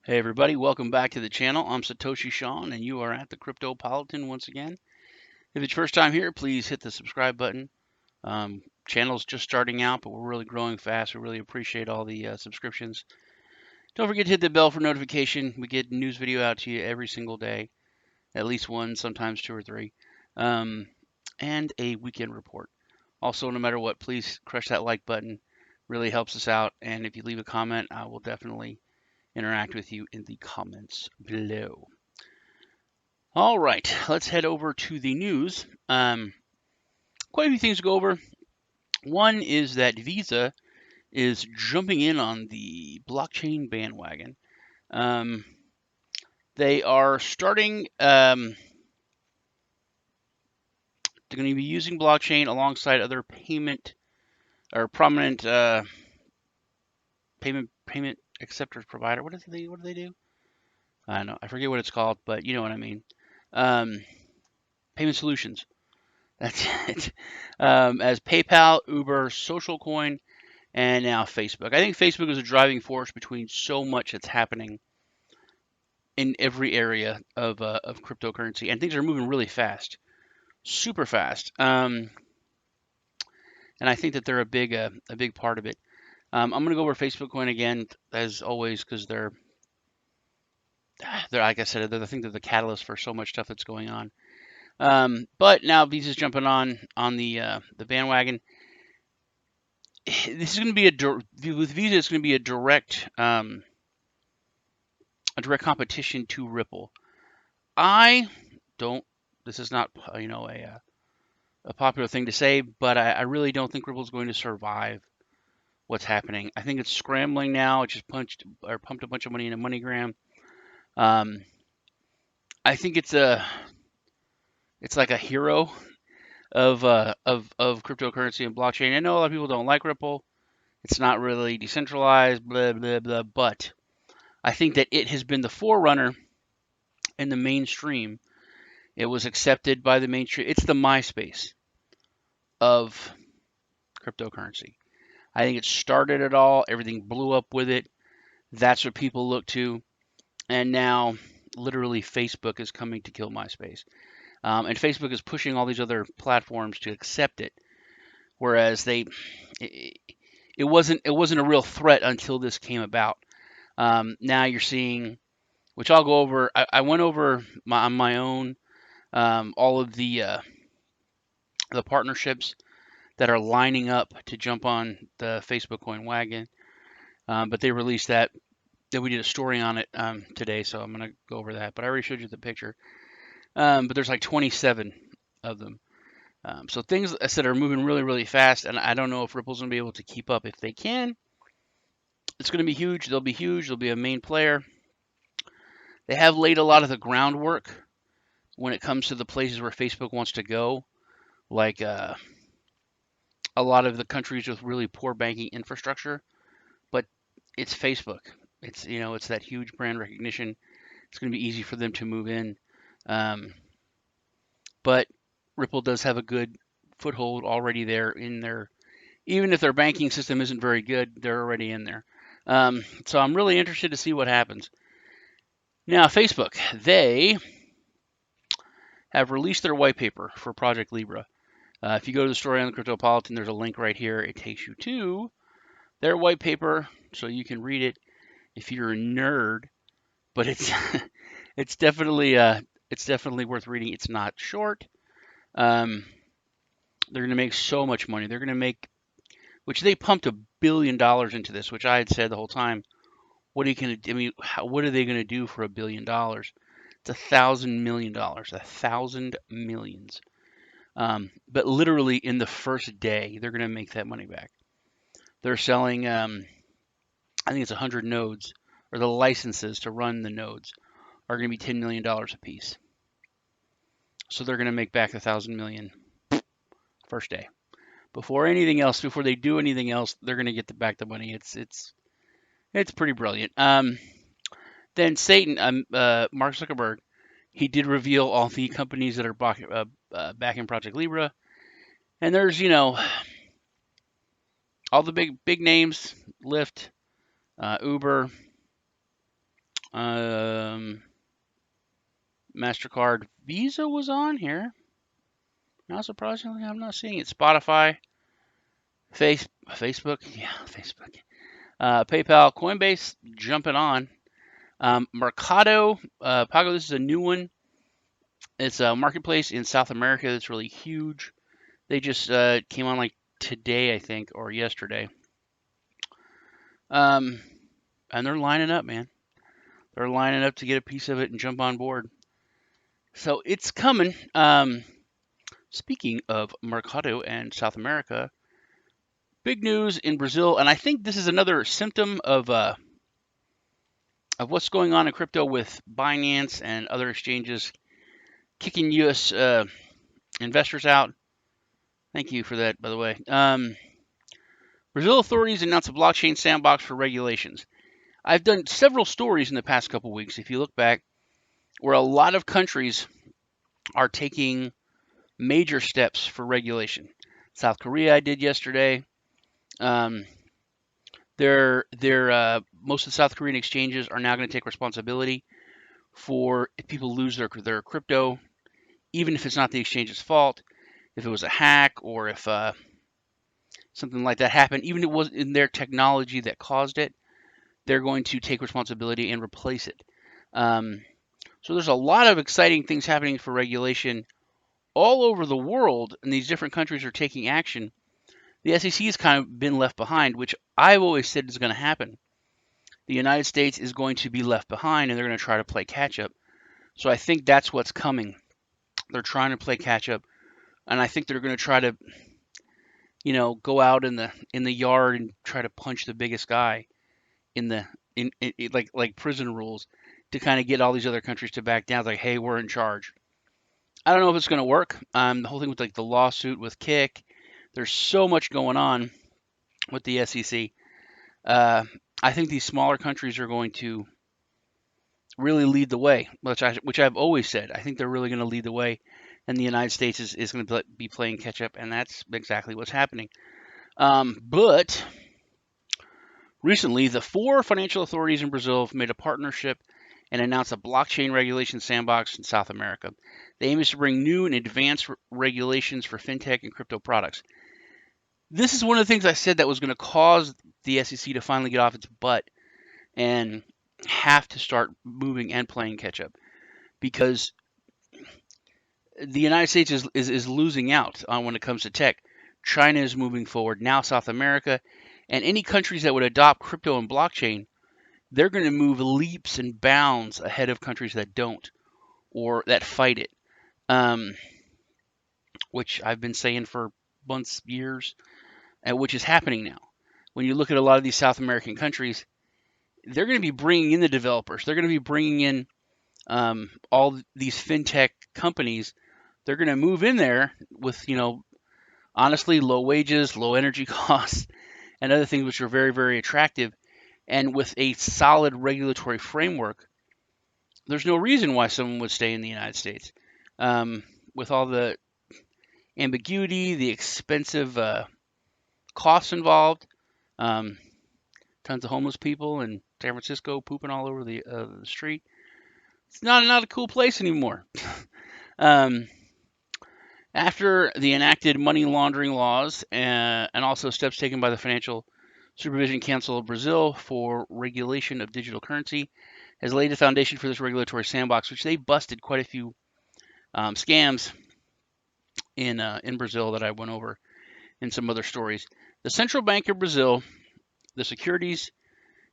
Hey everybody, welcome back to the channel. I'm Satoshi Shawn and you are at the Cryptopolitan once again. If it's your first time here, please hit the subscribe button. Channel's just starting out, but we're really growing fast. We really appreciate all the subscriptions. Don't forget to hit the bell for notification. We get news video out to you every single day, at least one, sometimes two or three, and a weekend report. Also, no matter what, please crush that like button. Really helps us out. And if you leave a comment, I will definitely interact with you in the comments below. All right, let's head over to the news. Quite a few things to go over. One is that Visa is jumping in on the blockchain bandwagon. They are starting, they're going to be using blockchain alongside other payment or prominent payment acceptors provider. What do they do? I don't know. I forget what it's called, but you know what I mean. Payment solutions. That's it. As PayPal, Uber, SocialCoin, and now Facebook. I think Facebook is a driving force between so much that's happening in every area of cryptocurrency, and things are moving really fast, super fast. And I think that they're a big part of it. I'm going to go over Facebook Coin again, as always, because they're like I said, I think they're the catalyst for so much stuff that's going on. But now Visa's jumping on the bandwagon. This is going to be with Visa. It's going to be a direct competition to Ripple. I don't. This is not a popular thing to say, but I really don't think Ripple's going to survive what's happening. I think it's scrambling now. It just pumped a bunch of money into MoneyGram. I think it's like a hero of cryptocurrency and blockchain. I know a lot of people don't like Ripple. It's not really decentralized, blah blah blah. But I think that it has been the forerunner in the mainstream. It was accepted by the mainstream. It's the MySpace of cryptocurrency. I think it started it all. Everything blew up with it. That's what people look to. And now, literally, Facebook is coming to kill MySpace. And Facebook is pushing all these other platforms to accept it. Whereas it wasn't a real threat until this came about. Now you're seeing, which I'll go over. I went over on my own all of the partnerships that are lining up to jump on the Facebook coin wagon. But they released that we did a story on it today, so I'm going to go over that. But I already showed you the picture. But there's like 27 of them. So things I said are moving really, really fast, and I don't know if Ripple's going to be able to keep up. If they can, it's going to be huge. They'll be huge. They'll be a main player. They have laid a lot of the groundwork when it comes to the places where Facebook wants to go, like a lot of the countries with really poor banking infrastructure. But it's Facebook. It's that huge brand recognition. It's going to be easy for them to move in. But Ripple does have a good foothold already there in their, even if their banking system isn't very good, they're already in there. So I'm really interested to see what happens. Now, Facebook, they have released their white paper for Project Libra. If you go to the story on the Cryptopolitan, there's a link right here. It takes you to their white paper, so you can read it if you're a nerd. But it's it's definitely worth reading. It's not short. They're going to make so much money. They're going to make, which they pumped $1 billion into this, which I had said the whole time. What are you going to? I mean, what are they going to do for $1 billion? It's $1,000 million, 1,000 millions. But literally in the first day, they're going to make that money back. They're selling, I think it's 100 nodes, or the licenses to run the nodes are going to be $10 million a piece. So they're going to make back $1,000 million first day. Before anything else, before they do anything else, they're going to get back the money. It's pretty brilliant. Then Satan, Mark Zuckerberg, he did reveal all the companies that are back in Project Libra, and there's all the big names: Lyft, Uber, MasterCard, Visa was on here. Not surprisingly, I'm not seeing it. Spotify, Facebook, yeah, Facebook. PayPal, Coinbase, jumping on. Mercado Pago, this is a new one. It's a marketplace in South America that's really huge. They just came on like today, I think, or yesterday. And they're lining up, man. They're lining up to get a piece of it and jump on board. So it's coming. Speaking of Mercado and South America, big news in Brazil, and I think this is another symptom of what's going on in crypto with Binance and other exchanges kicking U.S. Investors out. Thank you for that, by the way. Brazil authorities announced a blockchain sandbox for regulations. I've done several stories in the past couple weeks, if you look back, where a lot of countries are taking major steps for regulation. South Korea, I did yesterday. Most of the South Korean exchanges are now going to take responsibility for if people lose their crypto, even if it's not the exchange's fault. If it was a hack or if something like that happened, even if it was in their technology that caused it, they're going to take responsibility and replace it. So there's a lot of exciting things happening for regulation all over the world, and these different countries are taking action. The SEC has kind of been left behind, which I've always said is going to happen. The United States is going to be left behind, and they're going to try to play catch up. So I think that's what's coming. They're trying to play catch up, and I think they're going to try to, go out in the yard and try to punch the biggest guy in like prison rules to kind of get all these other countries to back down. It's like, hey, we're in charge. I don't know if it's going to work. The whole thing with like the lawsuit with Kick, there's so much going on with the SEC. I think these smaller countries are going to really lead the way, which I've always said. I think they're really going to lead the way, and the United States is going to be playing catch up, and that's exactly what's happening. But recently, the 4 financial authorities in Brazil have made a partnership and announced a blockchain regulation sandbox in South America. The aim is to bring new and advanced regulations for fintech and crypto products. This is one of the things I said that was going to cause the SEC to finally get off its butt and have to start moving and playing catch up, because the United States is losing out on when it comes to tech. China is moving forward. Now South America and any countries that would adopt crypto and blockchain, they're going to move leaps and bounds ahead of countries that don't or that fight it, which I've been saying for months, years, and which is happening now. When you look at a lot of these South American countries, they're going to be bringing in the developers. They're going to be bringing in all these fintech companies. They're going to move in there with, honestly, low wages, low energy costs, and other things which are very, very attractive. And with a solid regulatory framework, there's no reason why someone would stay in the United States. With all the ambiguity, the expensive costs involved, tons of homeless people in San Francisco pooping all over the street. It's not a cool place anymore. After the enacted money laundering laws and also steps taken by the Financial Supervision Council of Brazil for regulation of digital currency, has laid the foundation for this regulatory sandbox, which they busted quite a few scams in Brazil that I went over in some other stories. The Central Bank of Brazil, the Securities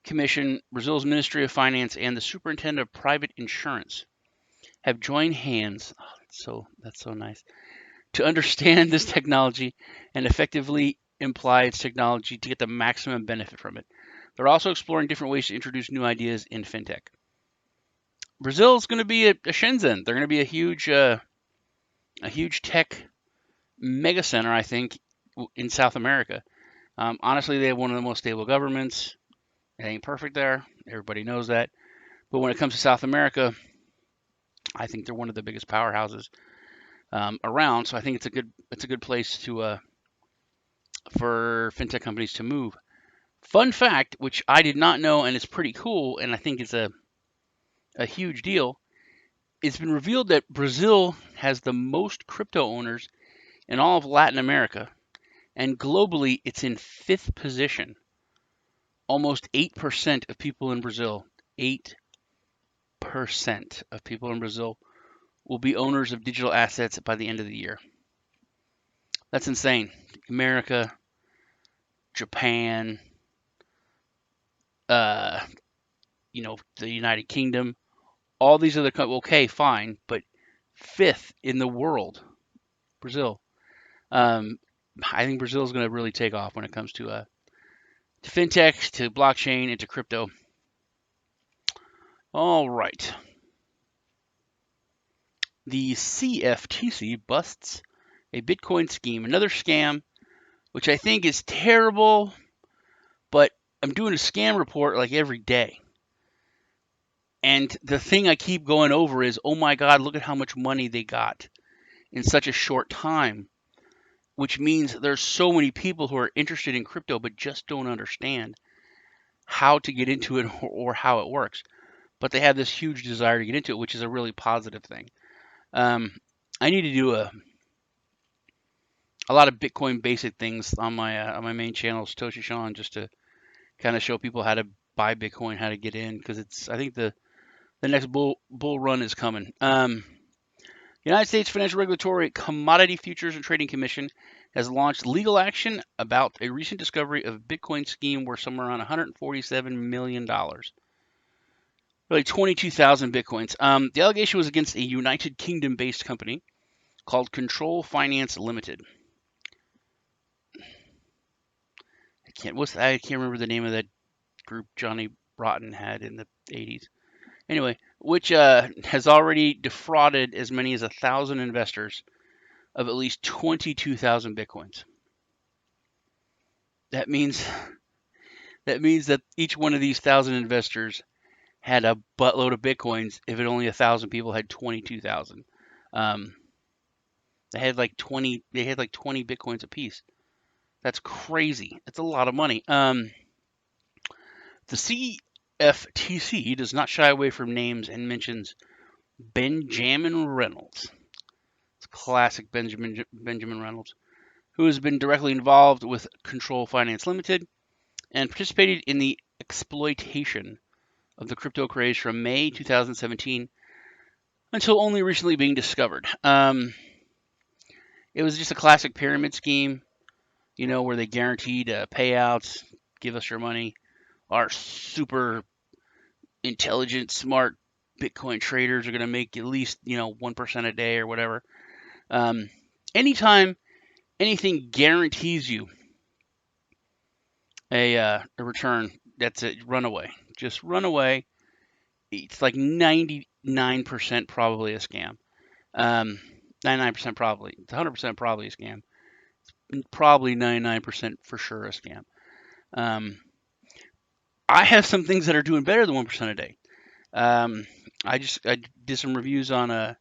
Commission, Brazil's Ministry of Finance, and the Superintendent of Private Insurance have joined hands. Oh, that's so nice. To understand this technology and effectively apply its technology to get the maximum benefit from it. They're also exploring different ways to introduce new ideas in fintech. Brazil is going to be a Shenzhen. They're going to be a huge tech mega center, I think, in South America. Honestly, they have one of the most stable governments. It ain't perfect there. Everybody knows that. But when it comes to South America, I think they're one of the biggest powerhouses around. So I think it's a good place to for fintech companies to move. Fun fact, which I did not know, and it's pretty cool, and I think it's a a huge deal. It's been revealed that Brazil has the most crypto owners in all of Latin America, and globally it's in fifth position. Almost 8% of people in Brazil, 8% of people in Brazil will be owners of digital assets by the end of the year. That's insane. America, Japan, uh, the United Kingdom, all these other countries. Okay, fine, but fifth in the world, Brazil. Um, I think Brazil is going to really take off when it comes to fintech, to blockchain, and to crypto. All right. The CFTC busts a Bitcoin scheme, another scam, which I think is terrible, but I'm doing a scam report like every day. And the thing I keep going over is, oh my God, look at how much money they got in such a short time, which means there's so many people who are interested in crypto but just don't understand how to get into it or how it works. But they have this huge desire to get into it, which is a really positive thing. I need to do a lot of Bitcoin basic things on my main channel, Satoshi Sean, just to kind of show people how to buy Bitcoin, how to get in, because I think the next bull run is coming. United States Financial Regulatory Commodity Futures and Trading Commission has launched legal action about a recent discovery of a Bitcoin scheme worth somewhere around $147 million. Really 22,000 Bitcoins. The allegation was against a United Kingdom-based company called Control Finance Limited. I can't remember the name of that group Johnny Broughton had in the 80s. Anyway, which has already defrauded as many as 1,000 investors of at least 22,000 Bitcoins. That means that each one of these 1,000 investors had a buttload of Bitcoins if it only 1,000 people had 22,000. They had like 20 Bitcoins apiece. That's crazy. That's a lot of money. The CFTC does not shy away from names and mentions Benjamin Reynolds. It's classic Benjamin Reynolds, who has been directly involved with Control Finance Limited and participated in the exploitation of the crypto craze from May 2017 until only recently being discovered. It was just a classic pyramid scheme, where they guaranteed payouts, give us your money. Our super intelligent, smart Bitcoin traders are going to make at least 1% a day or whatever. Anytime anything guarantees you a return, that's it. Run away. Just run away. It's like 99% probably a scam. 99% probably. It's 100% probably a scam. Probably 99% for sure a scam. I have some things that are doing better than 1% a day. I did some reviews on a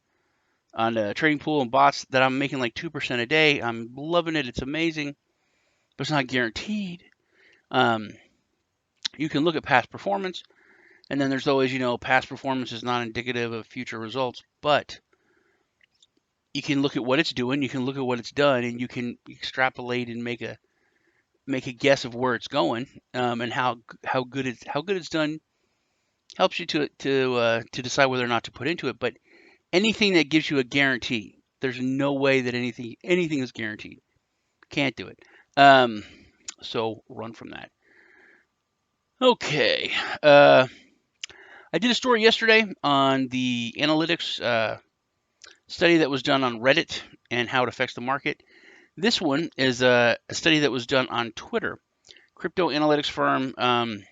trading pool and bots that I'm making like 2% a day. I'm loving it. It's amazing, but it's not guaranteed. You can look at past performance, and then there's always, past performance is not indicative of future results, but you can look at what it's doing, you can look at what it's done, and you can extrapolate and make a guess of where it's going, and how good it's done helps you to decide whether or not to put into it. But anything that gives you a guarantee, there's no way that anything is guaranteed. Can't do it. So run from that. Okay. I did a story yesterday on the analytics study that was done on Reddit and how it affects the market. This one is a study that was done on Twitter. Crypto analytics firm to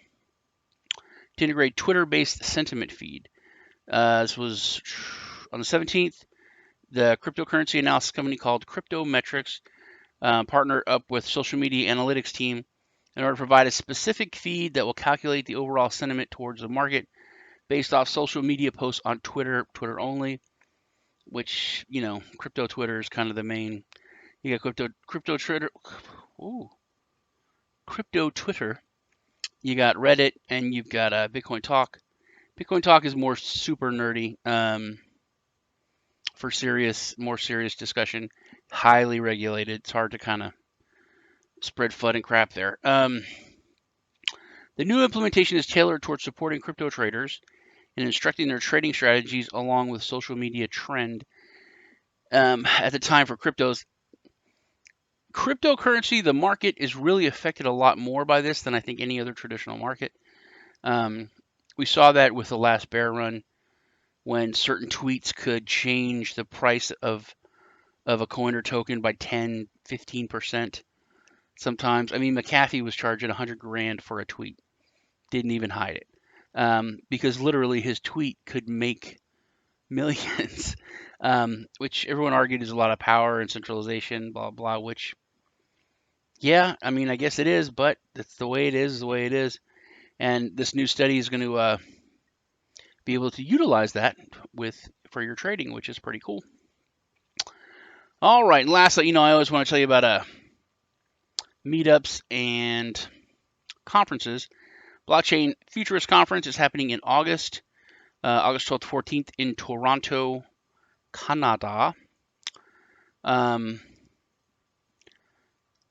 integrate Twitter-based sentiment feed. This was on the 17th. The cryptocurrency analysis company called Cryptometrics partnered up with social media analytics team in order to provide a specific feed that will calculate the overall sentiment towards the market based off social media posts on Twitter only, which, crypto Twitter is kind of the main. You got crypto Twitter. You got Reddit, and you've got Bitcoin Talk. Bitcoin Talk is more super nerdy for more serious discussion. Highly regulated. It's hard to kind of spread FUD and crap there. The new implementation is tailored towards supporting crypto traders and instructing their trading strategies along with social media trend. At the time for cryptos, cryptocurrency, the market is really affected a lot more by this than I think any other traditional market. We saw that with the last bear run when certain tweets could change the price of a coin or token by 10, 15%. Sometimes, I mean, McAfee was charging 100 grand for a tweet. Didn't even hide it. Because literally his tweet could make millions, which everyone argued is a lot of power and centralization, blah, blah, which, yeah, I mean, I guess it is, but that's the way it is, the way it is. And this new study is going to be able to utilize that for your trading, which is pretty cool. All right, and lastly, I always want to tell you about meetups and conferences. Blockchain Futurist Conference is happening in August, August 12th, 14th in Toronto, Canada.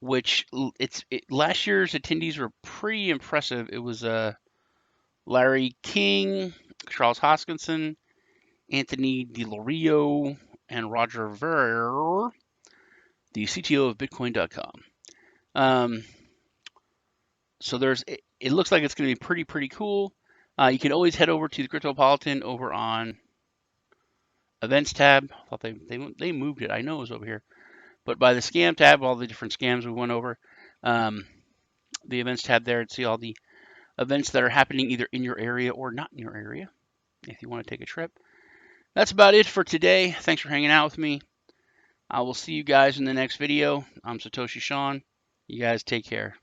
Last year's attendees were pretty impressive. It was Larry King, Charles Hoskinson, Anthony DeLorio, and Roger Ver, the CTO of Bitcoin.com. So it looks like it's going to be pretty cool. You can always head over to the Cryptopolitan over on Events tab. I thought they moved it. I know it was over here. But by the scam tab, all the different scams we went over, the events tab there, and see all the events that are happening either in your area or not in your area, if you want to take a trip. That's about it for today. Thanks for hanging out with me. I will see you guys in the next video. I'm Satoshi Sean. You guys take care.